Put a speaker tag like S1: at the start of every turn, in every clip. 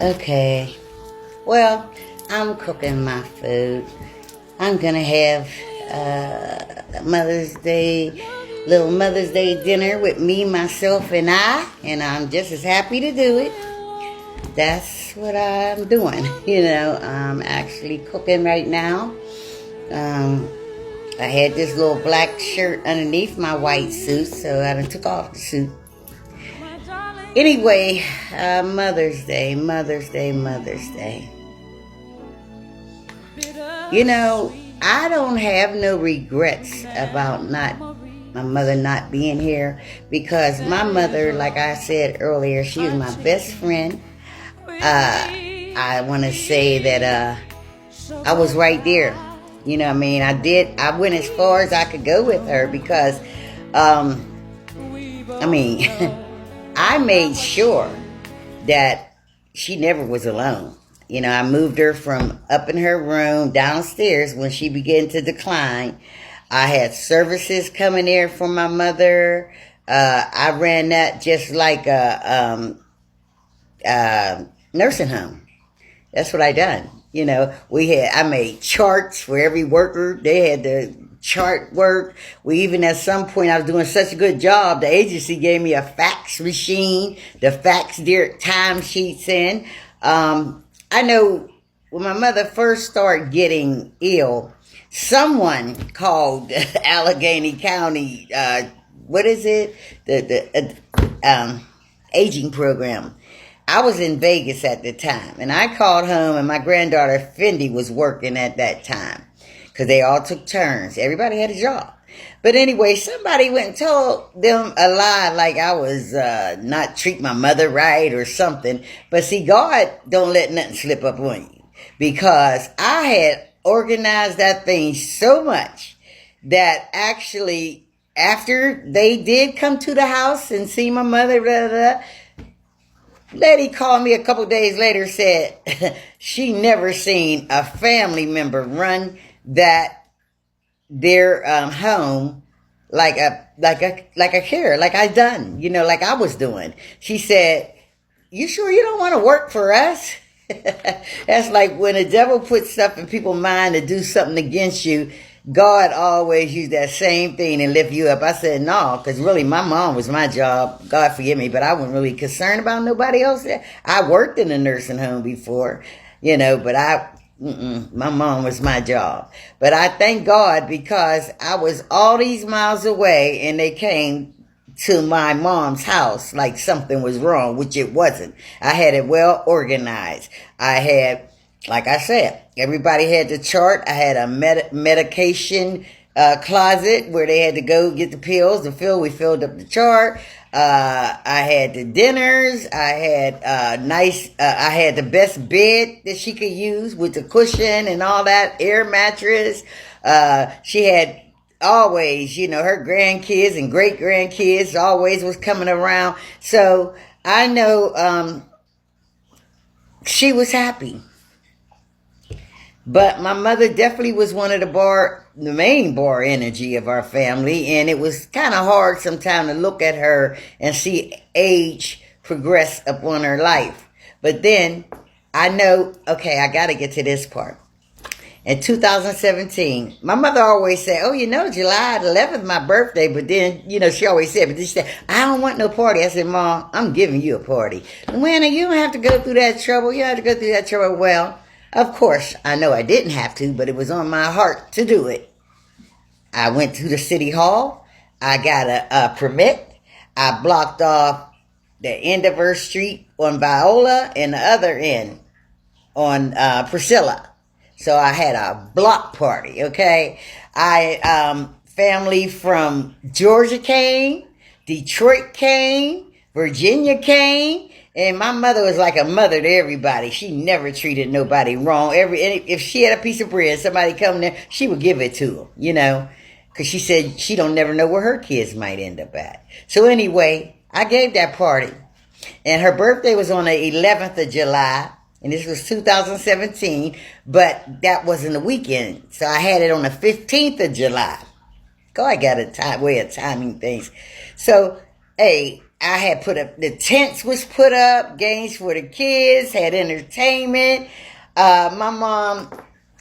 S1: Okay. Well, I'm cooking my food. I'm gonna have Mother's Day, little Mother's Day dinner with me, myself, and I'm just as happy to do it. That's what I'm doing. I'm actually cooking right now. I had this little black shirt underneath my white suit, so I done took off the suit. Anyway, Mother's Day, Mother's Day, Mother's Day. I don't have no regrets about my mother not being here, because my mother, like I said earlier, she was my best friend. I want to say that I was right there. You know what I mean? I went as far as I could go with her because, I made sure that she never was alone. I moved her from up in her room downstairs when she began to decline. I had services coming there for my mother. I ran that just like a nursing home. That's what I done. I made charts for every worker. They had to chart work. We even at some point, I was doing such a good job, the agency gave me a fax machine, the fax their time sheets in. I know when my mother first started getting ill, someone called Allegheny County, what is it? The aging program. I was in Vegas at the time, and I called home, and my granddaughter Fendi was working at that time, because they all took turns. Everybody had a job. But anyway, somebody went and told them a lie, like I was not treating my mother right or something. But see, God don't let nothing slip up on you, because I had organized that thing so much that actually, after they did come to the house and see my mother, blah, blah, blah, lady called me a couple days later, said she never seen a family member run their home like a care, like I done, like I was doing. She said, "You sure you don't want to work for us?" That's like when the devil puts stuff in people's mind to do something against you. God always used that same thing and lift you up. I said, no, because really my mom was my job. God forgive me, but I wasn't really concerned about nobody else. I worked in a nursing home before, but my mom was my job. But I thank God, because I was all these miles away and they came to my mom's house like something was wrong, which it wasn't. I had it well organized. I had, like I said, everybody had the chart. I had a medication closet where they had to go get the pills to fill. We filled up the chart. I had the dinners. I had I had the best bed that she could use with the cushion and all that, air mattress. She had always, her grandkids and great grandkids always was coming around. So I know she was happy. But my mother definitely was one of the main bar energy of our family. And it was kind of hard sometimes to look at her and see age progress upon her life. But then I know, okay, I got to get to this part. In 2017, my mother always said, oh, July 11th, my birthday. But then, she always said, she said, I don't want no party. I said, Mom, I'm giving you a party. Luana, you don't have to go through that trouble. You don't have to go through that trouble. Well, of course, I know I didn't have to, but it was on my heart to do it. I went to the city hall. I got a permit. I blocked off the end of her street on Viola and the other end on Priscilla. So I had a block party, okay? Family from Georgia came, Detroit came, Virginia came, and my mother was like a mother to everybody. She never treated nobody wrong. If she had a piece of bread, somebody come there, she would give it to them, because she said she don't never know where her kids might end up at. So anyway, I gave that party, and her birthday was on the 11th of July. And this was 2017, but that wasn't a weekend. So I had it on the 15th of July. God got a way of timing things. So, hey, I had put up, the tents was put up, games for the kids, had entertainment. My mom,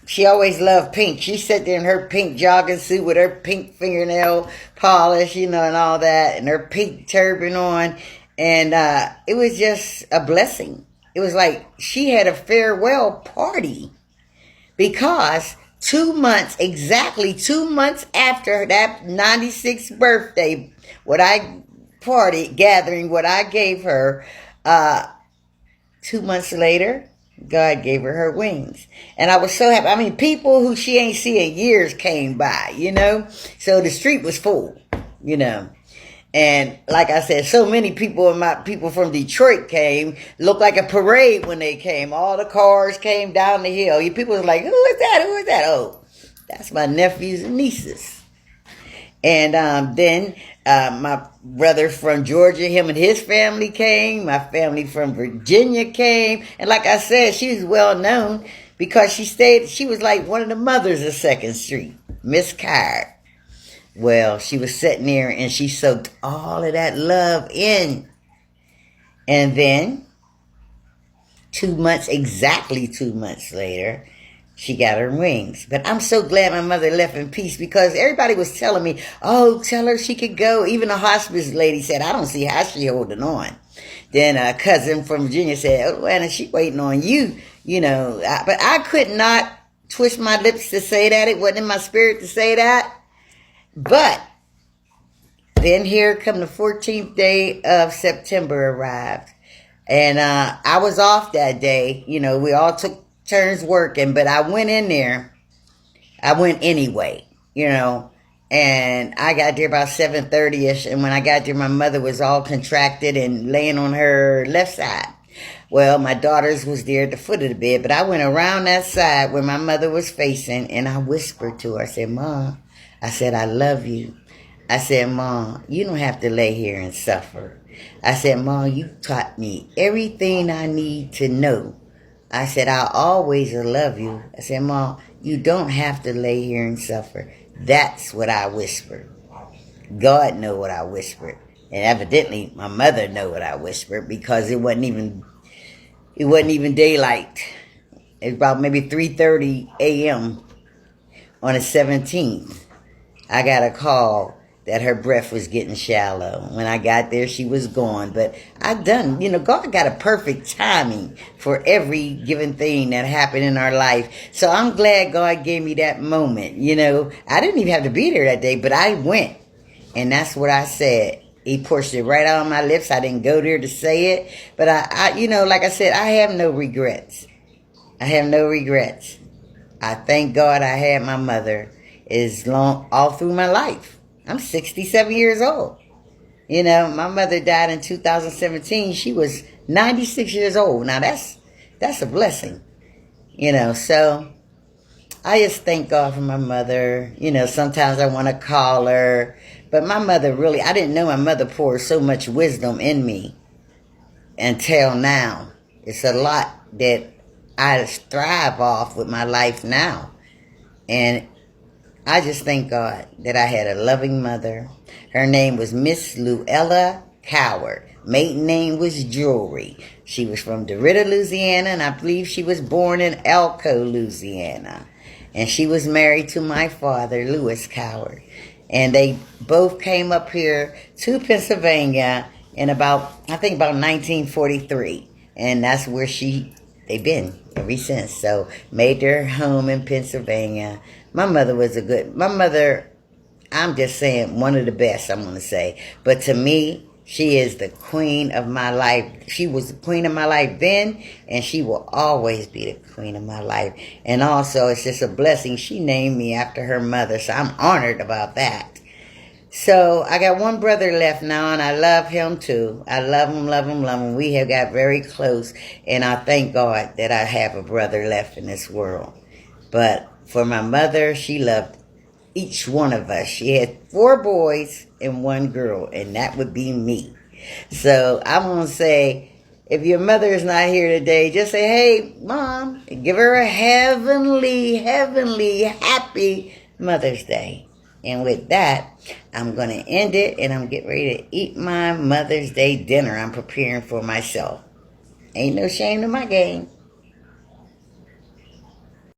S1: she always loved pink. She sat there in her pink jogging suit with her pink fingernail polish, and all that, and her pink turban on. And it was just a blessing. It was like she had a farewell party because exactly 2 months after that 96th birthday, what I gave her, 2 months later, God gave her wings. And I was so happy. I mean, people who she ain't seen in years came by, So the street was full, And like I said, so many people people from Detroit came. Looked like a parade when they came. All the cars came down the hill. People was like, who is that? Who is that? Oh, that's my nephews and nieces. And then my brother from Georgia, him and his family came. My family from Virginia came. And like I said, she was well known because she was like one of the mothers of 2nd Street, Miss Card. Well, she was sitting there and she soaked all of that love in. And then, exactly 2 months later, she got her wings. But I'm so glad my mother left in peace because everybody was telling me, oh, tell her she could go. Even the hospice lady said, I don't see how she holding on. Then a cousin from Virginia said, oh, Anna, she waiting on you, But I could not twist my lips to say that. It wasn't in my spirit to say that. But then here come the 14th day of September arrived. And I was off that day. We all took turns working, but I went in there. I went anyway, and I got there about 7:30ish. And when I got there, my mother was all contracted and laying on her left side. Well, my daughters was there at the foot of the bed, but I went around that side where my mother was facing, and I whispered to her. I said, Mom, I said, I love you. I said, Mom, you don't have to lay here and suffer. I said, Mom, you taught me everything I need to know. I said, I'll always love you. I said, Mom, you don't have to lay here and suffer. That's what I whispered. God know what I whispered. And evidently, my mother know what I whispered because it wasn't even daylight. It was about maybe 3:30 a.m. on the 17th. I got a call that her breath was getting shallow. When I got there, she was gone. But God got a perfect timing for every given thing that happened in our life. So I'm glad God gave me that moment. I didn't even have to be there that day, but I went. And that's what I said. He pushed it right out of my lips. I didn't go there to say it. But I like I said, I have no regrets. I have no regrets. I thank God I had my mother all through my life. I'm 67 years old. My mother died in 2017. She was 96 years old. Now that's a blessing. So I just thank God for my mother. Sometimes I want to call her. But my mother really, I didn't know my mother poured so much wisdom in me until now. It's a lot that I strive off with my life now. And I just thank God that I had a loving mother. Her name was Miss Luella Coward. Maiden name was Jewelry. She was from DeRidder, Louisiana, and I believe she was born in Elko, Louisiana. And she was married to my father, Lewis Coward. And they both came up here to Pennsylvania in about 1943. And that's where they've been ever since. So made their home in Pennsylvania. My mother, I'm just saying, one of the best, I'm going to say. But to me, she is the queen of my life. She was the queen of my life then, and she will always be the queen of my life. And also, it's just a blessing. She named me after her mother, so I'm honored about that. So I got one brother left now, and I love him too. I love him, love him, love him. We have got very close, and I thank God that I have a brother left in this world. But for my mother, she loved each one of us. She had 4 boys and 1 girl, and that would be me. So I'm going to say, if your mother is not here today, just say, hey, Mom, give her a heavenly, happy Mother's Day. And with that, I'm going to end it, and I'm getting ready to eat my Mother's Day dinner I'm preparing for myself. Ain't no shame in my game.